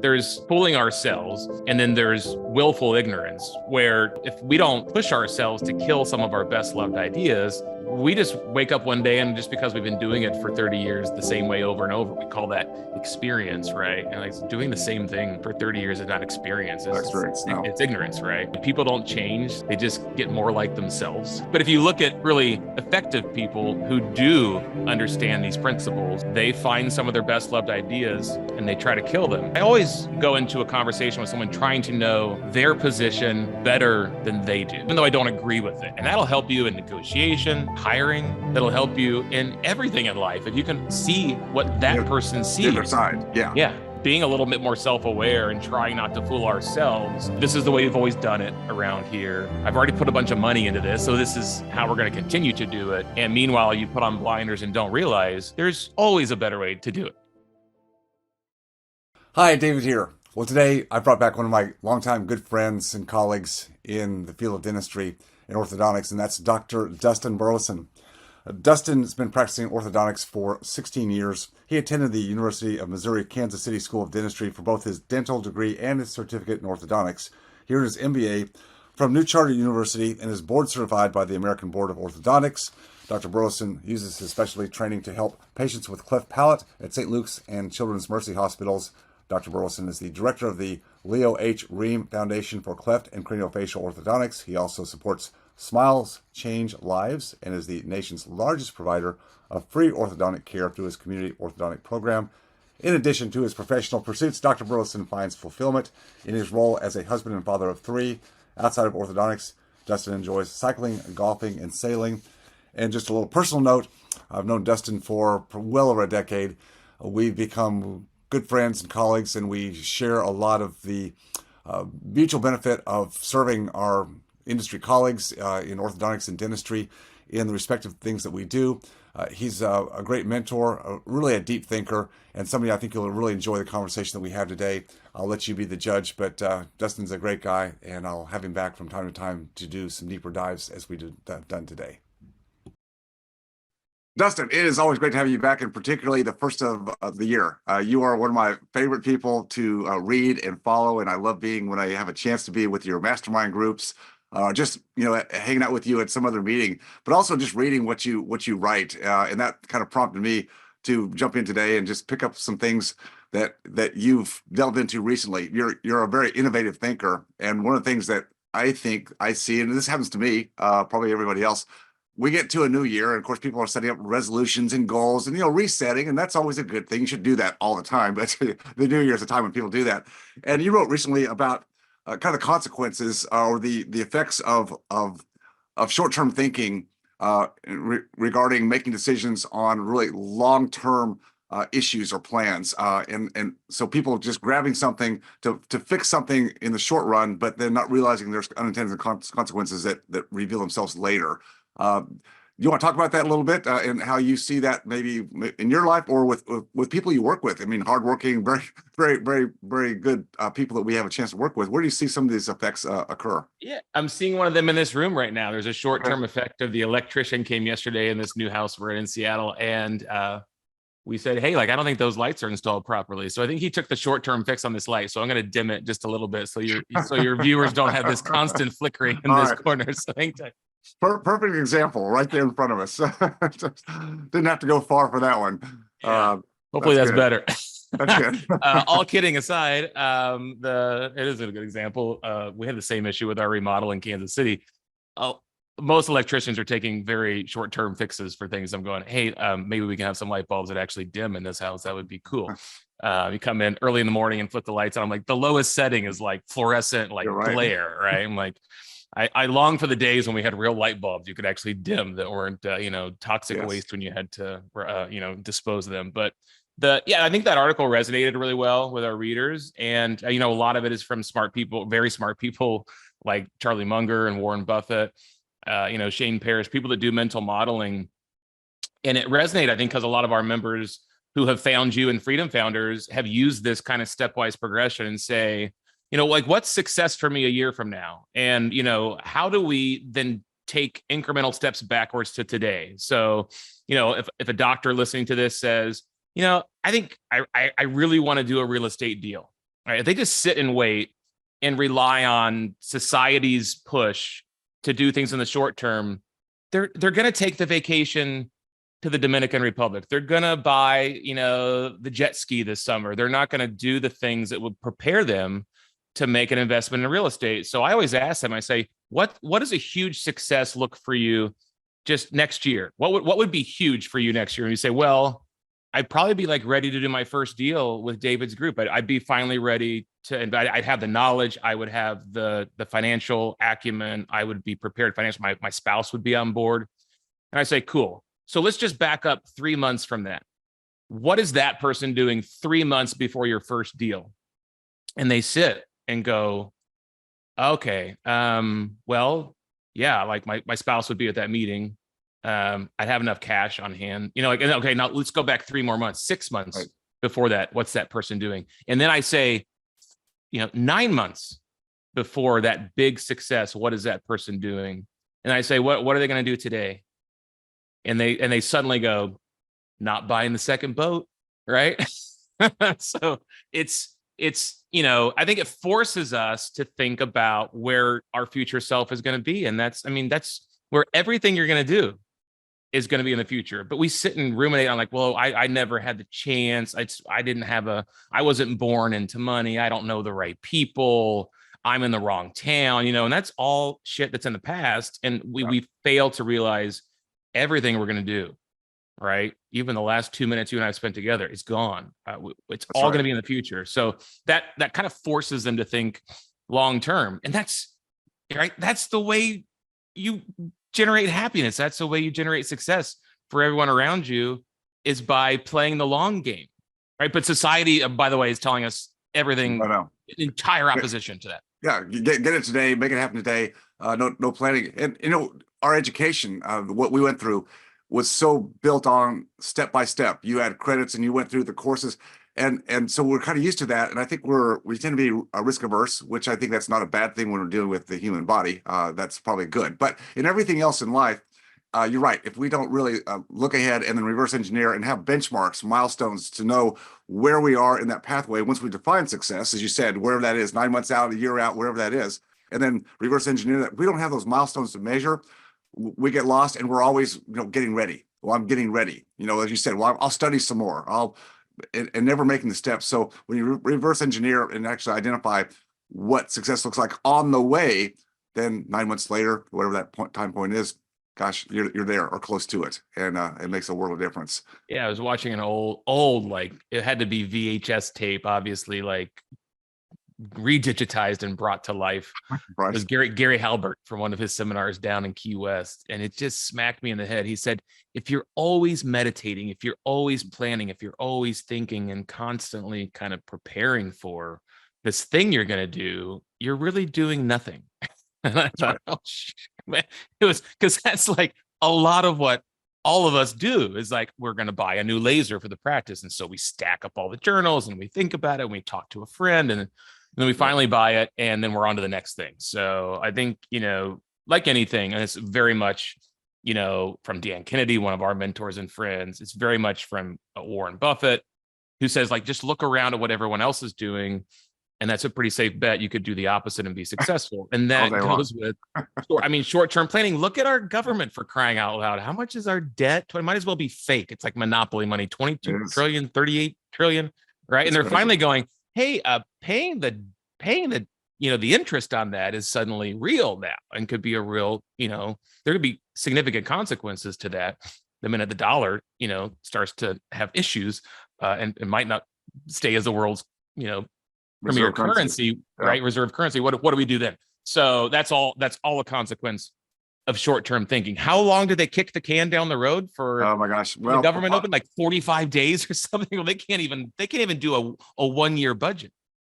There's fooling ourselves, and then there's willful ignorance, where if we don't push ourselves to kill some of our best loved ideas, we just wake up one day and just because we've been doing it for 30 years the same way over and over, we call that experience, right? And like doing the same thing for 30 years is not experience. It's ignorance, right? People don't change. They just get more like themselves. But if you look at really effective people who do understand these principles, they find some of their best loved ideas and they try to kill them. I always go into a conversation with someone trying to know their position better than they do, even though I don't agree with it. And that'll help you in negotiation, hiring. That'll help you in everything in life. If you can see what that person sees. The other side, yeah. Yeah. Being a little bit more self-aware and trying not to fool ourselves. This is the way we've always done it around here. I've already put a bunch of money into this, so this is how we're going to continue to do it. And meanwhile, you put on blinders and don't realize there's always a better way to do it. Hi, David here. Well, today I brought back one of my longtime good friends and colleagues in the field of dentistry and orthodontics, and that's Dr. Dustin Burleson. Dustin has been practicing orthodontics for 16 years. He attended the University of Missouri Kansas City School of Dentistry for both his dental degree and his certificate in orthodontics. He earned his MBA from New Charter University and is board certified by the American Board of Orthodontics. Dr. Burleson uses his specialty training to help patients with cleft palate at St. Luke's and Children's Mercy Hospitals. Dr. Burleson is the director of the Leo H. Ream Foundation for Cleft and Craniofacial Orthodontics. He also supports Smiles Change Lives and is the nation's largest provider of free orthodontic care through his community orthodontic program. In addition to his professional pursuits, Dr. Burleson finds fulfillment in his role as a husband and father of three. Outside of orthodontics, Dustin enjoys cycling, golfing, and sailing. And just a little personal note, I've known Dustin for well over a decade. We've become good friends and colleagues, and we share a lot of the mutual benefit of serving our industry colleagues in orthodontics and dentistry in the respective things that we do. He's a great mentor, really a deep thinker, and somebody I think you'll really enjoy the conversation that we have today. I'll let you be the judge, but Dustin's a great guy, and I'll have him back from time to time to do some deeper dives as we have done today. Dustin, it is always great to have you back, and particularly the first of the year. You are one of my favorite people to read and follow, and I love being when I have a chance to be with your mastermind groups, just hanging out with you at some other meeting, but also just reading what you write, and that kind of prompted me to jump in today and just pick up some things that you've delved into recently. You're a very innovative thinker, and one of the things that I think I see, and this happens to me, probably everybody else. We get to a new year, and of course, people are setting up resolutions and goals and, resetting, and that's always a good thing. You should do that all the time, but the new year is a time when people do that. And you wrote recently about kind of the consequences or the effects of short-term thinking regarding making decisions on really long-term issues or plans. And so people just grabbing something to fix something in the short run, but then not realizing there's unintended consequences that reveal themselves later. You want to talk about that a little bit and how you see that maybe in your life or with people you work with? I mean, hardworking, very, very, very, very good people that we have a chance to work with. Where do you see some of these effects occur? Yeah, I'm seeing one of them in this room right now. There's a short-term effect of the electrician came yesterday in this new house we're in Seattle, and we said, hey, I don't think those lights are installed properly. So I think he took the short-term fix on this light. So I'm going to dim it just a little bit so your viewers don't have this constant flickering in this corner. So I think perfect example right there in front of us. Didn't have to go far for that one. Yeah. Hopefully that's better. That's good. All kidding aside, it is a good example. We had the same issue with our remodel in Kansas City. Most electricians are taking very short-term fixes for things. I'm going, hey, maybe we can have some light bulbs that actually dim in this house. That would be cool. You come in early in the morning and flip the lights on. I'm like, the lowest setting is fluorescent, glare, right? I'm like, I long for the days when we had real light bulbs you could actually dim that weren't, toxic waste when you had to, dispose of them. But I think that article resonated really well with our readers. And, a lot of it is from smart people, very smart people like Charlie Munger and Warren Buffett, Shane Parrish, people that do mental modeling. And it resonated, I think, because a lot of our members who have found you in Freedom Founders have used this kind of stepwise progression and say, what's success for me a year from now? And, how do we then take incremental steps backwards to today? So, if a doctor listening to this says, I think I really want to do a real estate deal. right? If they just sit and wait and rely on society's push to do things in the short term, they're going to take the vacation to the Dominican Republic. They're going to buy, the jet ski this summer. They're not going to do the things that would prepare them to make an investment in real estate. So I always ask them, I say, what does a huge success look for you just next year? What would be huge for you next year? And you say, well, I'd probably be like ready to do my first deal with David's group. I'd be finally ready to invest. I'd have the knowledge. I would have the financial acumen. I would be prepared financially. My spouse would be on board. And I say, cool. So let's just back up 3 months from that. What is that person doing 3 months before your first deal? And they sit and go, okay, well, yeah, like my spouse would be at that meeting. I'd have enough cash on hand, okay, now let's go back 3 more months, 6 months Right. before that. What's that person doing? And then I say, 9 months before that big success, what is that person doing? And I say, what are they going to do today? And they suddenly go, not buying the second boat, right? So it's I think it forces us to think about where our future self is going to be, and that's where everything you're going to do is going to be in the future. But we sit and ruminate on like, well, I never had the chance. I wasn't born into money. I don't know the right people. I'm in the wrong town, and that's all shit that's in the past. And we fail to realize everything we're going to do, right? Even the last 2 minutes you and I have spent together, it's gone. It's all going to be in the future. So that kind of forces them to think long term. And that's right. That's the way you generate happiness. That's the way you generate success for everyone around you, is by playing the long game, right? But society, by the way, is telling us everything, entire opposition to that. Yeah, get it today, make it happen today. No planning, and our education, what we went through, was so built on step by step. You had credits and you went through the courses, and so we're kind of used to that. And I think we tend to be risk averse, which I think that's not a bad thing when we're dealing with the human body. That's probably good. But in everything else in life, you're right. If we don't really look ahead and then reverse engineer and have benchmarks, milestones to know where we are in that pathway, once we define success, as you said, wherever that is, 9 months out, a year out, wherever that is, and then reverse engineer that. If we don't have those milestones to measure, we get lost, and we're always, getting ready. Well, I'm getting ready. As you said, well, I'll study some more. And never making the steps. So when you reverse engineer and actually identify what success looks like on the way, then 9 months later, whatever that time point is, gosh, you're there or close to it, and it makes a world of difference. Yeah, I was watching an old like, it had to be VHS tape, obviously, like redigitized and brought to life. Right. It was Gary Halbert from one of his seminars down in Key West, and it just smacked me in the head. He said, if you're always meditating, if you're always planning, if you're always thinking and constantly kind of preparing for this thing you're going to do, you're really doing nothing. And I thought, oh, man, it was, because that's like a lot of what all of us do, is like, we're going to buy a new laser for the practice. And so we stack up all the journals and we think about it and we talk to a friend, and then we finally buy it, and then we're on to the next thing. So I think, like anything, and it's very much, from Dan Kennedy, one of our mentors and friends, it's very much from Warren Buffett, who says, like, just look around at what everyone else is doing, and that's a pretty safe bet. You could do the opposite and be successful. And that goes with, short-term planning. Look at our government, for crying out loud. How much is our debt? It might as well be fake. It's like monopoly money, 22 trillion, 38 trillion, right? And they're finally going, hey, paying the the interest on that is suddenly real now, and could be a real, there could be significant consequences to that the minute the dollar, starts to have issues, and it might not stay as the world's, premier currency, right? Reserve currency. What do we do then? So that's all a consequence of short-term thinking. How long did they kick the can down the road for? Oh my gosh! Well, the government opened like 45 days or something. Well, they can't even do a 1 year budget.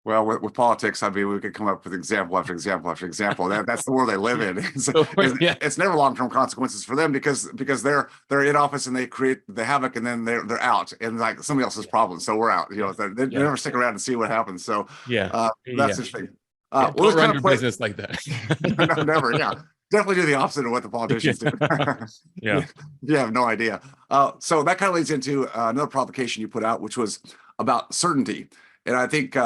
Well, with politics, I mean, we could come up with example after example after example. That's the world they live in. It's never long-term consequences for them, because they're in office and they create the havoc, and then they're out, and like somebody else's problem. So we're out. They never stick around and see what happens. So that's interesting. Don't run your business like that. No, never. Yeah. Definitely do the opposite of what the politicians do. Yeah. You have no idea. So that kind of leads into another provocation you put out, which was about certainty. And I think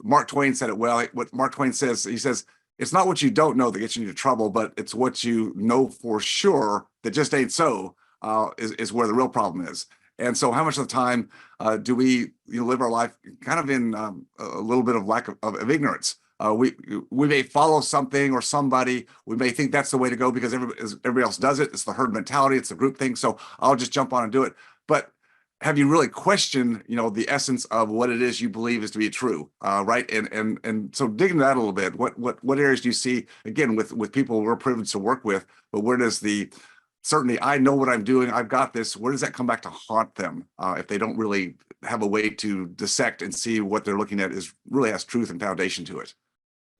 Mark Twain said it well. What Mark Twain says, he says, it's not what you don't know that gets you into trouble, but it's what you know for sure that just ain't so, is where the real problem is. And so how much of the time do we live our life kind of in a little bit of lack of ignorance? We may follow something or somebody. We may think that's the way to go because everybody else does it. It's the herd mentality. It's the group thing. So I'll just jump on and do it. But have you really questioned, the essence of what it is you believe is to be true, right? And so dig into that a little bit. What areas do you see again with people we're privileged to work with? But where does certainly I know what I'm doing, I've got this. Where does that come back to haunt them if they don't really have a way to dissect and see what they're looking at really has truth and foundation to it?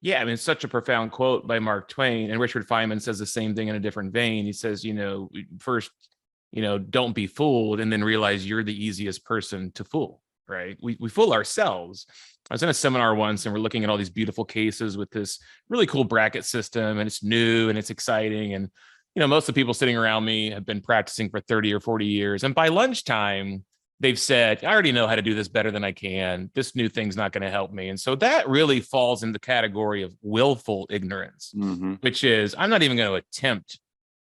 Yeah, I mean, it's such a profound quote by Mark Twain, and Richard Feynman says the same thing in a different vein. He says, first, don't be fooled, and then realize you're the easiest person to fool, right? We fool ourselves. I was in a seminar once, and we're looking at all these beautiful cases with this really cool bracket system, and it's new and it's exciting. And, most of the people sitting around me have been practicing for 30 or 40 years. And by lunchtime, they've said, I already know how to do this better than I can. This new thing's not going to help me. And so that really falls in the category of willful ignorance, which is I'm not even going to attempt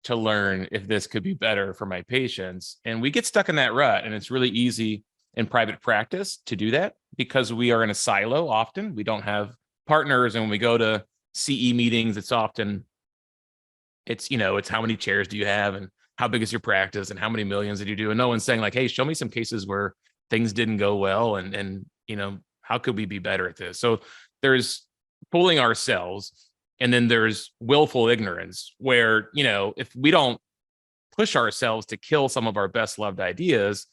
to learn if this could be better for my patients. And we get stuck in that rut. And it's really easy in private practice to do that because we are in a silo often. We don't have partners. And when we go to CE meetings, it's often, it's how many chairs do you have and how big is your practice and how many millions did you do? And no one's saying like, hey, show me some cases where things didn't go well. And how could we be better at this? So there's fooling ourselves. And then there's willful ignorance where, if we don't push ourselves to kill some of our best loved ideas,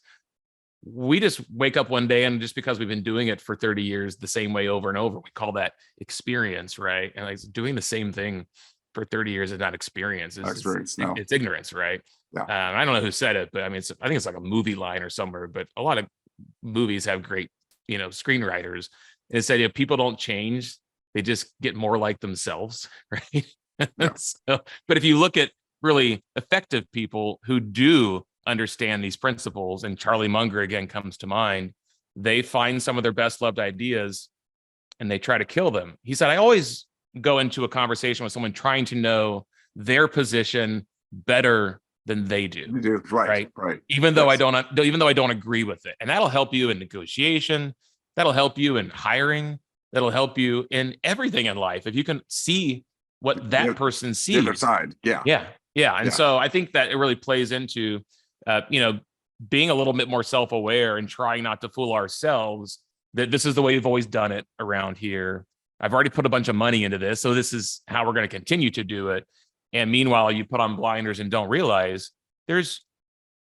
we just wake up one day and just because we've been doing it for 30 years the same way over and over, we call that experience, right? And like doing the same thing for 30 years is not experience. It's ignorance, right? Yeah. I don't know who said it, but I mean, I think it's like a movie line or somewhere, but a lot of movies have great, screenwriters. And it said, people don't change. They just get more like themselves, right? Yeah. But if you look at really effective people who do understand these principles, and Charlie Munger again comes to mind, they find some of their best loved ideas and they try to kill them. He said, I always go into a conversation with someone trying to know their position better than they do. You do. Right. Even though I don't agree with it. And that'll help you in negotiation. That'll help you in hiring. That'll help you in everything in life. If you can see what that person sees. The other side. Yeah. And so I think that it really plays into, being a little bit more self-aware and trying not to fool ourselves that this is the way we've always done it around here. I've already put a bunch of money into this, so this is how we're going to continue to do it. And meanwhile, you put on blinders and don't realize there's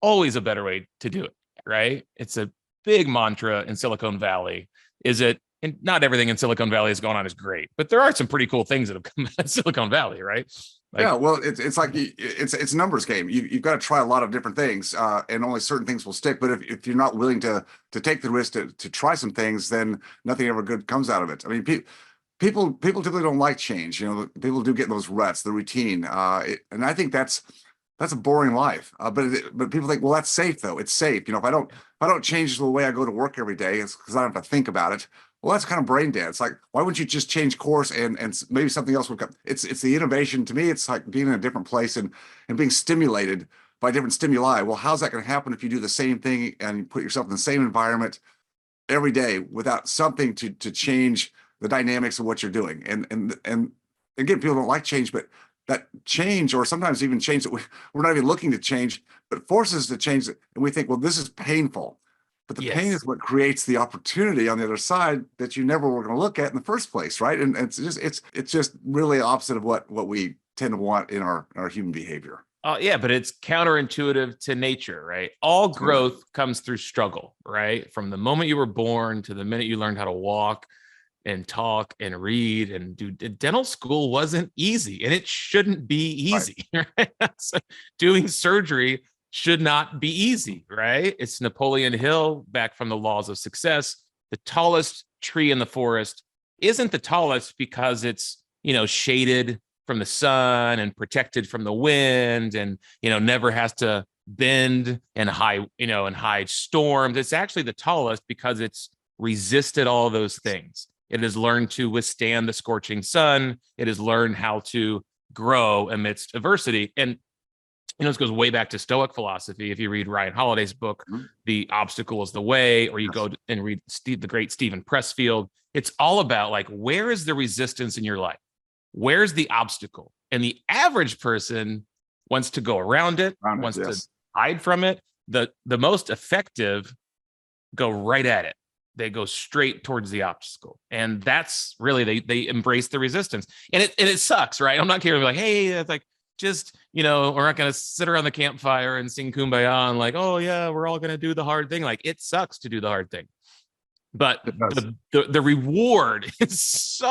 always a better way to do it, right? It's a big mantra in Silicon Valley. And not everything in Silicon Valley is going on is great, but there are some pretty cool things that have come out of Silicon Valley, right? Well, it's like it's a numbers game. You've got to try a lot of different things, and only certain things will stick. But if you're not willing to take the risk to try some things, then nothing ever good comes out of it. I mean, people typically don't like change. People do get in those ruts, the routine, and I think that's a boring life. But people think, well, that's safe though. It's safe. If I don't change the way I go to work every day, it's because I don't have to think about it. Well, that's kind of brain dead. It's like, why wouldn't you just change course and maybe something else would come? It's the innovation. To me, it's like being in a different place and being stimulated by different stimuli. Well, how's that going to happen if you do the same thing and you put yourself in the same environment every day without something to change the dynamics of what you're doing? And again, people don't like change, but that change, or sometimes even change that we're not even looking to change, but forces to change it. And we think, well, this is painful. But the pain is what creates the opportunity on the other side that you never were going to look at in the first place, right? And it's just really opposite of what we tend to want in our human behavior. Yeah, but it's counterintuitive to nature, right? All growth comes through struggle, right? From the moment you were born to the minute you learned how to walk and talk and read and do. Dental school wasn't easy, and it shouldn't be easy. Right? So doing surgery should not be easy, right? It's Napoleon Hill, back from the Laws of Success. The tallest tree in the forest isn't the tallest because it's, shaded from the sun and protected from the wind and, never has to bend in high storms. It's actually the tallest because it's resisted all of those things. It has learned to withstand the scorching sun. It has learned how to grow amidst adversity. And this goes way back to Stoic philosophy. If you read Ryan Holiday's book, The Obstacle is the Way, or you go and read the great Stephen Pressfield, it's all about like, where is the resistance in your life? Where's the obstacle? And the average person wants to go around it, wants to hide from it. The most effective go right at it. They go straight towards the obstacle. And that's really, they embrace the resistance. And it sucks, right? I'm not kidding. Like, hey, it's like, just, we're not going to sit around the campfire and sing Kumbaya and like, oh yeah, we're all going to do the hard thing. Like, it sucks to do the hard thing. But the reward is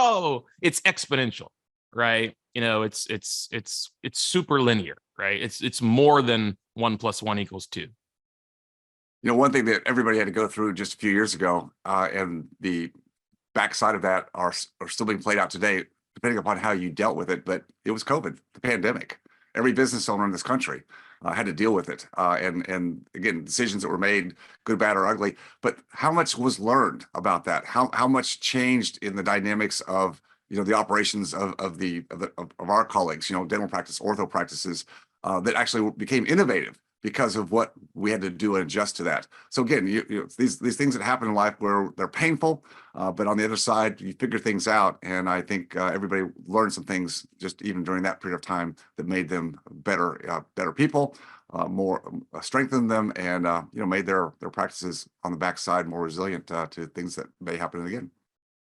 it's exponential, right? It's super linear, right? It's more than 1 + 1 = 2. One thing that everybody had to go through just a few years ago, and the backside of that are still being played out today, depending upon how you dealt with it. But it was COVID, the pandemic. Every business owner in this country had to deal with it. And again, decisions that were made, good, bad, or ugly. But how much was learned about that? How much changed in the dynamics of the operations of our colleagues, dental practice, ortho practices that actually became innovative because of what we had to do and adjust to that. So again, these things that happen in life where they're painful, but on the other side, you figure things out. And I think everybody learned some things just even during that period of time that made them better people, more strengthened them, and made their practices on the backside more resilient to things that may happen again.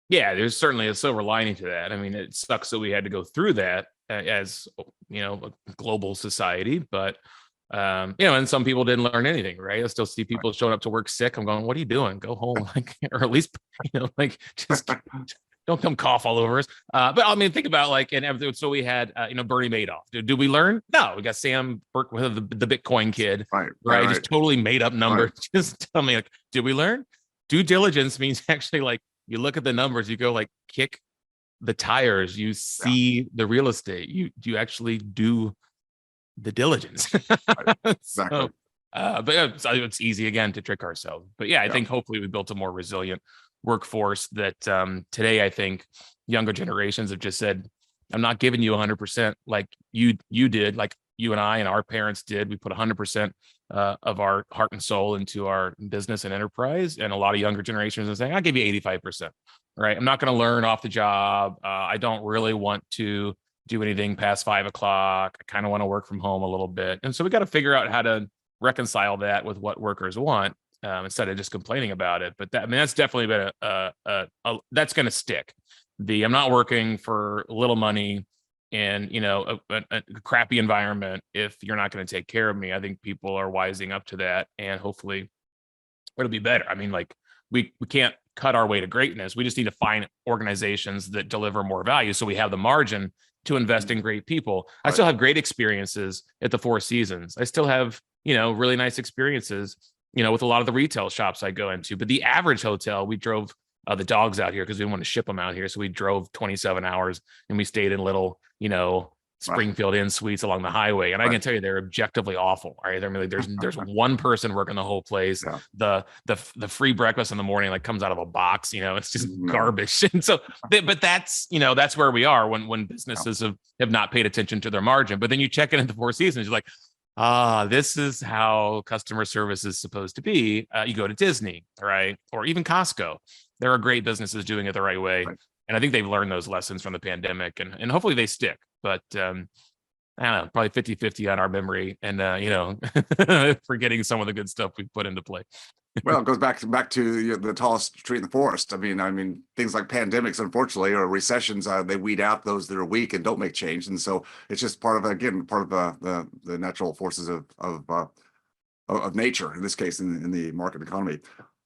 Yeah, there's certainly a silver lining to that. I mean, it sucks that we had to go through that as a global society, but and some people didn't learn anything, right? I still see people showing up to work sick. I'm going, what are you doing? Go home, or at least, just don't come cough all over us. But I mean, think about so we had, Bernie Madoff. Did we learn? No, we got Sam Berkowitz, the Bitcoin kid, right? Just totally made up numbers. Just tell me, did we learn? Due diligence means actually you look at the numbers, you go kick the tires, you see the real estate, you actually do the diligence. Exactly. But it's easy again to trick ourselves. But I think hopefully we built a more resilient workforce that today I think younger generations have just said, I'm not giving you 100% like you did, like you and I and our parents did. We put 100% of our heart and soul into our business and enterprise. And a lot of younger generations are saying, I'll give you 85%, right? I'm not going to learn off the job. I don't really want to do anything past 5 o'clock. I kind of want to work from home a little bit. And so we got to figure out how to reconcile that with what workers want instead of just complaining about it. But that's definitely been that's going to stick. I'm not working for little money in, a crappy environment if you're not going to take care of me. I think people are wising up to that, and hopefully it'll be better. I mean, we can't cut our way to greatness. We just need to find organizations that deliver more value so we have the margin to invest in great people. I still have great experiences at the Four Seasons. I still have, really nice experiences, with a lot of the retail shops I go into. But the average hotel, we drove the dogs out here because we didn't want to ship them out here. So we drove 27 hours and we stayed in little, Springfield Inn suites along the highway. And I can tell you, they're objectively awful. Right. I mean, there's one person working the whole place. Yeah. The free breakfast in the morning, comes out of a box, it's just garbage. And so, but that's, that's where we are when businesses have not paid attention to their margin. But then you check in at the Four Seasons, you're like, this is how customer service is supposed to be. You go to Disney, right? Or even Costco. There are great businesses doing it the right way. Right. And I think they've learned those lessons from the pandemic, and hopefully they stick. But I don't know, probably 50-50 on our memory and, forgetting some of the good stuff we put into play. Well, it goes back to the tallest tree in the forest. I mean, things like pandemics, unfortunately, or recessions, they weed out those that are weak and don't make change. And so it's just part of the natural forces of nature, in this case, in the market economy.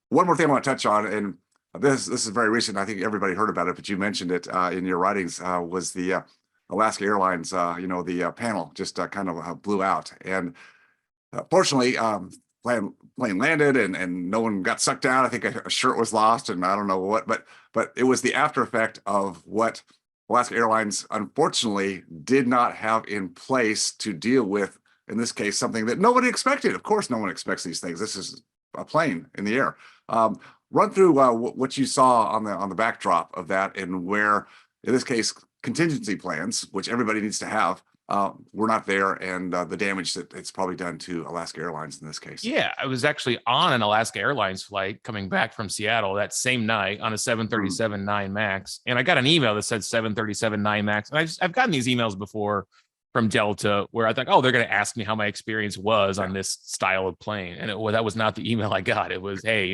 One more thing I want to touch on, and this is very recent. I think everybody heard about it, but you mentioned it in your writings, was the Alaska Airlines, the panel just kind of blew out. And fortunately, plane landed and no one got sucked down. I think a shirt was lost and I don't know what, but it was the after effect of what Alaska Airlines unfortunately did not have in place to deal with, in this case, something that nobody expected. Of course, no one expects these things. This is a plane in the air. Run through what you saw on the backdrop of that, and where, in this case, contingency plans, which everybody needs to have, were not there, and the damage that it's probably done to Alaska Airlines in this case. Yeah, I was actually on an Alaska Airlines flight coming back from Seattle that same night on a 737-9 Max, and I got an email that said 737-9 Max, and I've gotten these emails before from Delta where I thought, oh, they're going to ask me how my experience was on this style of plane, and that was not the email I got. It was, hey,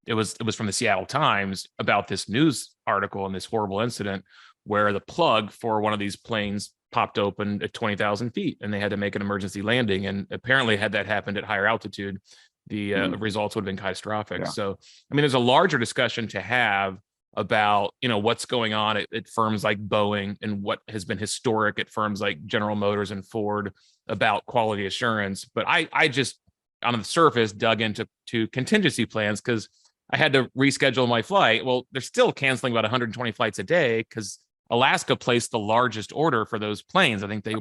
it was from the Seattle Times about this news article and this horrible incident where the plug for one of these planes popped open at 20,000 feet and they had to make an emergency landing. And apparently had that happened at higher altitude, the results would have been catastrophic. Yeah. So, I mean, there's a larger discussion to have about, what's going on at firms like Boeing and what has been historic at firms like General Motors and Ford about quality assurance. But I just, on the surface, dug into contingency plans because I had to reschedule my flight. Well, they're still canceling about 120 flights a day because Alaska placed the largest order for those planes. I think they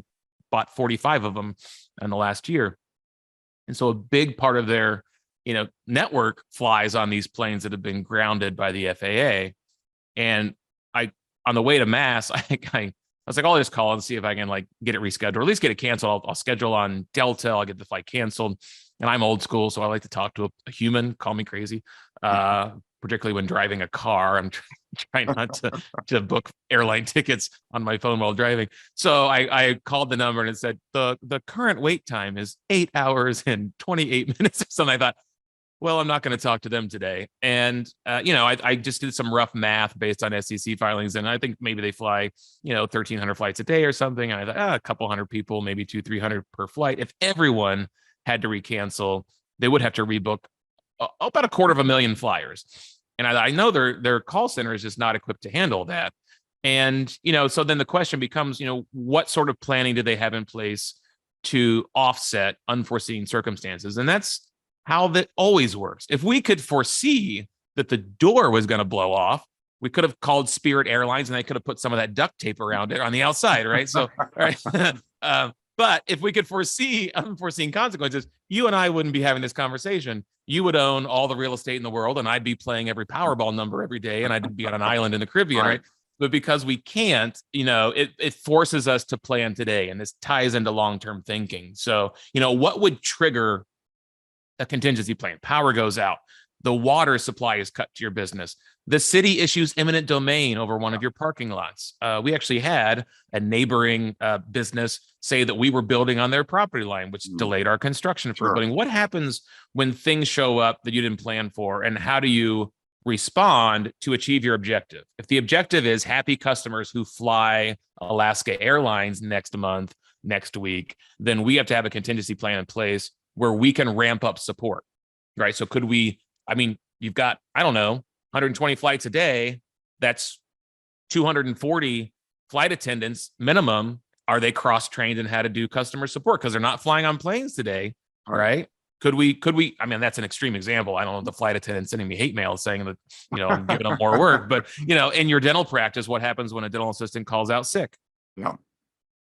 bought 45 of them in the last year. And so a big part of their, network flies on these planes that have been grounded by the FAA. And on the way to Mass, I was like, I'll just call and see if I can get it rescheduled, or at least get it canceled. I'll schedule on Delta. I'll get the flight canceled. And I'm old school, so I like to talk to a human. Call me crazy, particularly when driving a car. I'm trying not to book airline tickets on my phone while driving. So I called the number and it said the current wait time is 8 hours and 28 minutes or something. I thought, well, I'm not going to talk to them today. And, I just did some rough math based on SEC filings. And I think maybe they fly, 1,300 flights a day or something. And I thought, a couple hundred people, maybe 200-300 per flight. If everyone had to recancel, they would have to rebook about 250,000 flyers. And I know their call center is just not equipped to handle that. And, so then the question becomes, what sort of planning do they have in place to offset unforeseen circumstances? And that's how that always works. If we could foresee that the door was going to blow off, we could have called Spirit Airlines and they could have put some of that duct tape around it on the outside, right? So, right. But if we could foresee unforeseen consequences, you and I wouldn't be having this conversation. You would own all the real estate in the world, and I'd be playing every Powerball number every day, and I'd be on an island in the Caribbean, right? But because we can't, it forces us to plan today, and this ties into long-term thinking. So, what would trigger a contingency plan? Power goes out. The water supply is cut to your business. The city issues eminent domain over one of your parking lots. We actually had a neighboring business say that we were building on their property line, which delayed our construction for building. What happens when things show up that you didn't plan for, and how do you respond to achieve your objective? If the objective is happy customers who fly Alaska Airlines next month, next week, then we have to have a contingency plan in place where we can ramp up support, right? So could we, you've got, 120 flights a day, that's 240 flight attendants minimum. Are they cross-trained in how to do customer support? Because they're not flying on planes today, right? Could we, that's an extreme example. I don't know the flight attendant sending me hate mail saying that, I'm giving them more work, but in your dental practice, what happens when a dental assistant calls out sick? Yeah.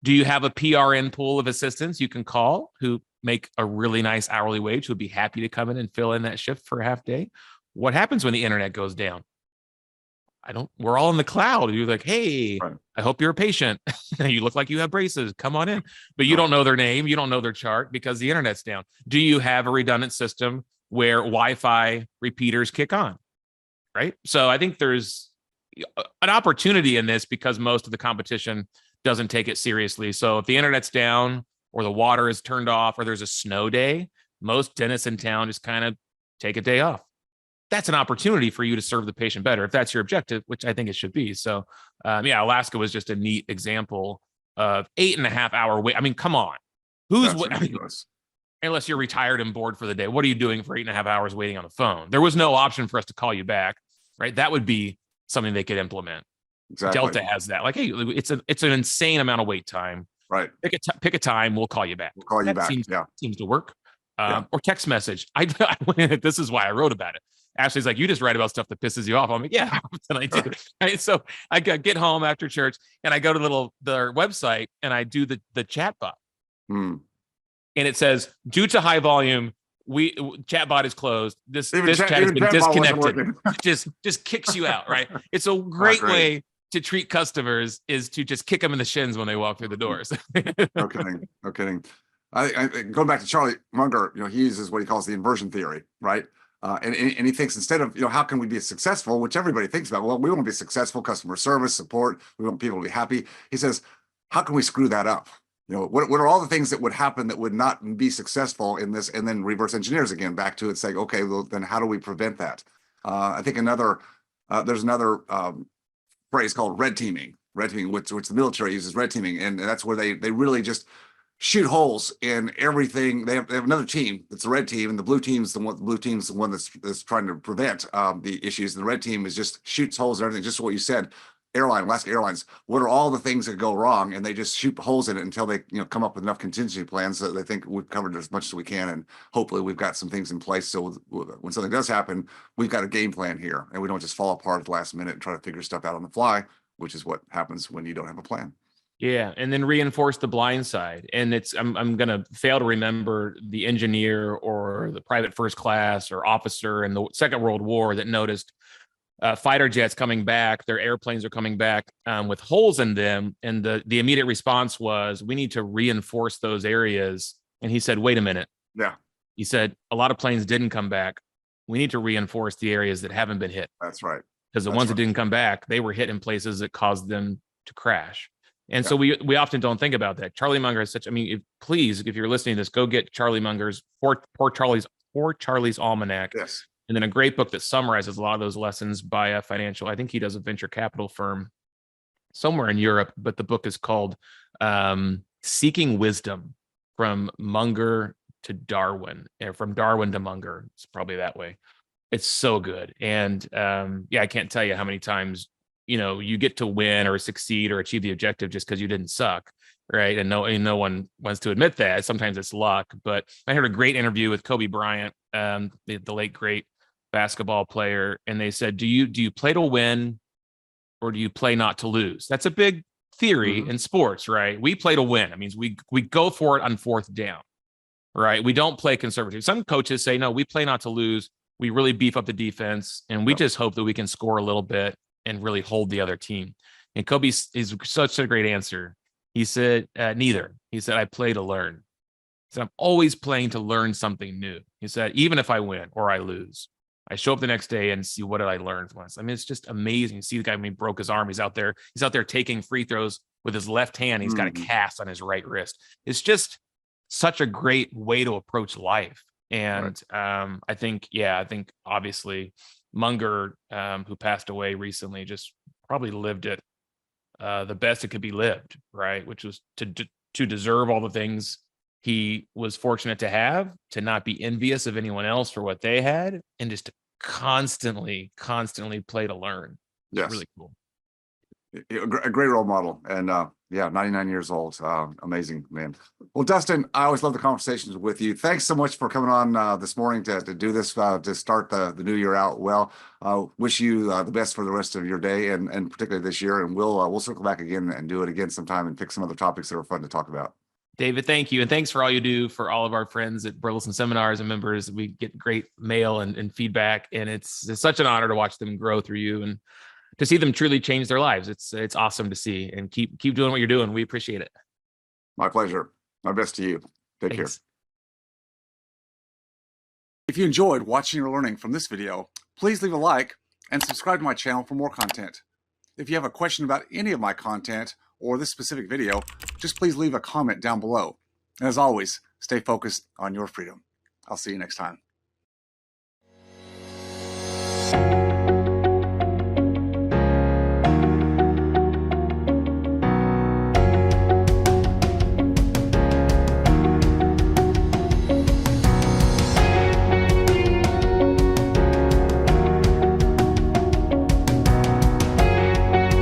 Do you have a PRN pool of assistants you can call who make a really nice hourly wage, who would be happy to come in and fill in that shift for a half day? What happens when the internet goes down? We're all in the cloud. You're like, hey, I hope you're a patient. You look like you have braces. Come on in. But you don't know their name. You don't know their chart because the internet's down. Do you have a redundant system where Wi-Fi repeaters kick on? Right. So I think there's an opportunity in this because most of the competition doesn't take it seriously. So if the internet's down or the water is turned off or there's a snow day, most dentists in town just kind of take a day off. That's an opportunity for you to serve the patient better if that's your objective, which I think it should be. So, Alaska was just a neat example of 8.5 hour wait. Come on, unless you're retired and bored for the day, what are you doing for 8.5 hours waiting on the phone? There was no option for us to call you back, right? That would be something they could implement. Exactly. Delta has that. Hey, it's an insane amount of wait time. Right. Pick a time. We'll call you back. We'll call you back. Seems to work. Or text message. This is why I wrote about it. Ashley's like, you just write about stuff that pisses you off. I'm like, yeah, and I do. Right? So I get home after church and I go to their website and I do the chat bot. And it says, due to high volume, chatbot is closed. This Even chat has even been chatbot wasn't disconnected. working. just kicks you out, right? It's a great Great. way to treat customers is to just kick them in the shins when they walk through the doors. No kidding. No kidding. Going back to Charlie Munger, he uses what he calls the inversion theory, right? And he thinks instead of, how can we be successful, which everybody thinks about, well, we want to be successful, customer service, support, we want people to be happy. He says, how can we screw that up? What are all the things that would happen that would not be successful in this? And then reverse engineers again back to it, saying, okay, well, then how do we prevent that? I think there's another phrase called red teaming, which the military uses, red teaming. And that's where they really just shoot holes in everything. They have another team that's the red team, and the blue team's the one that's trying to prevent the issues. And the red team is just shoots holes in everything, just what you said. Alaska Airlines, what are all the things that go wrong? And they just shoot holes in it until they come up with enough contingency plans that they think we've covered as much as we can. And hopefully we've got some things in place so when something does happen, we've got a game plan here and we don't just fall apart at the last minute and try to figure stuff out on the fly, which is what happens when you don't have a plan. Yeah, and then reinforce the blind side. And I'm going to fail to remember the engineer or the private first class or officer in the Second World War that noticed fighter jets coming back, their airplanes are coming back with holes in them. And the immediate response was, we need to reinforce those areas. And he said, wait a minute. Yeah. He said, a lot of planes didn't come back. We need to reinforce the areas that haven't been hit. That's right. Because the ones that didn't come back, they were hit in places that caused them to crash. And so we often don't think about that. Charlie Munger is such, please, if you're listening to this, go get Charlie Munger's Poor Charlie's Almanac. Yes. And then a great book that summarizes a lot of those lessons by a financial, I think he does a venture capital firm somewhere in Europe, but the book is called Seeking Wisdom from Munger to Darwin, or from Darwin to Munger. It's probably that way. It's so good. And I can't tell you how many times, you get to win or succeed or achieve the objective just because you didn't suck. Right. And no one wants to admit that. Sometimes it's luck. But I heard a great interview with Kobe Bryant, the late, great basketball player. And they said, do you play to win or do you play not to lose? That's a big theory in sports, right? We play to win. It means we go for it on fourth down, right? We don't play conservative. Some coaches say, no, we play not to lose. We really beef up the defense and we just hope that we can score a little bit and really hold the other team. And Kobe is such a great answer. He said, neither. He said, I play to learn. He said, I'm always playing to learn something new. He said, even if I win or I lose, I show up the next day and see what did I learn from this. It's just amazing. You see the guy when he broke his arm, he's out there taking free throws with his left hand. He's got a cast on his right wrist. It's just such a great way to approach life. And I think obviously Munger, who passed away recently, just probably lived it the best it could be lived, right? Which was to deserve all the things he was fortunate to have, to not be envious of anyone else for what they had, and just to constantly play to learn. Yes. It's really cool. A great role model. And 99 years old. Amazing, man. Well, Dustin, I always love the conversations with you. Thanks so much for coming on this morning to do this, to start the new year out well. Wish you the best for the rest of your day and particularly this year. And we'll circle back again and do it again sometime and pick some other topics that are fun to talk about. David, thank you. And thanks for all you do for all of our friends at Burleson Seminars and members. We get great mail and feedback, and it's such an honor to watch them grow through you and to see them truly change their lives. It's awesome to see, and keep doing what you're doing. We appreciate it. My pleasure. My best to you. Take care. If you enjoyed watching or learning from this video, please leave a like and subscribe to my channel for more content. If you have a question about any of my content or this specific video, just please leave a comment down below. And as always, stay focused on your freedom. I'll see you next time.